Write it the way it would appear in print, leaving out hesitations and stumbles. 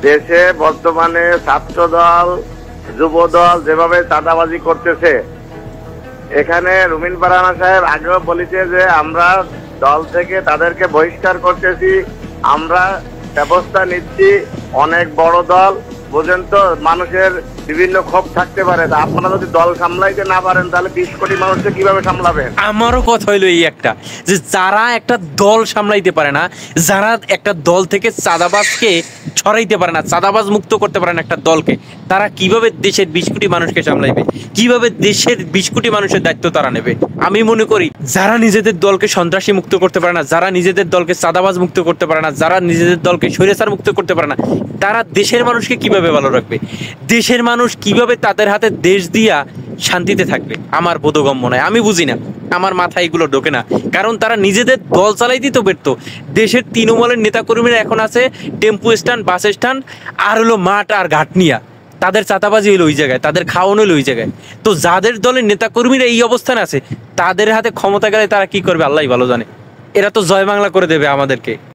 দেশে বর্তমানে ছাত্র দল, যুব দল যেভাবে চাঁদাবাজি করতেছে, এখানে রুমিন ফারহানা সাহেব আগেও বলেছে যে আমরা দল থেকে তাদেরকে বহিষ্কার করতেছি, আমরা ব্যবস্থা নিচ্ছি। অনেক বড় দল, বুঝেন তো, মানুষের বিভিন্ন ক্ষোভ থাকতে পারে। আপনারা যদি দল সামলাইতে না পারেন তাহলে 20 কোটি মানুষকে কিভাবে সামলাবেন? আমারও কথা হইলো এই একটা, যে যারা একটা দল সামলাইতে পারে না, যারা একটা দল থেকে চাঁদাবাজকে ছড়াইতে পারে না, চাঁদাবাজ মুক্ত করতে পারে না একটা দলকে, তারা কিভাবে দেশের 20 কোটি মানুষকে সামলাইবে? কিভাবে দেশের 20 কোটি মানুষের দায়িত্ব তারা নেবে? আমি মনে করি যারা নিজেদের দলকে সন্ত্রাসী মুক্ত করতে পারে না, যারা নিজেদের দলকে চাঁদাবাজ মুক্ত করতে পারে না, যারা নিজেদের দলকে স্বৈরাচার মুক্ত করতে পারে না, তারা দেশের মানুষকে কিভাবে ভালো রাখবে? দেশের মানুষ কিভাবে তাদের হাতে দেশ দিয়া শান্তিতে থাকবে? আমার বোধগম্য নয়, আমি বুঝি না, আমার মাথায় এগুলো ঢোকে না। কারণ তারা নিজেদের দল চালাইতেই তো ব্যর্থ। দেশের তৃণমূলের নেতাকর্মীরা এখন আছে টেম্পু স্ট্যান্ড, বাস স্ট্যান্ড, আর হলো মাঠ আর ঘাট নিয়া। তাদের চাঁদাবাজি হইলো ওই জায়গায়, তাদের খাওয়ানো হইলো ওই জায়গায়। তো যাদের দলের নেতাকর্মীরা এই অবস্থানে আছে, তাদের হাতে ক্ষমতা গেলে তারা কি করবে আল্লাহ ভালো জানে। এরা তো জয় বাংলা করে দেবে আমাদেরকে।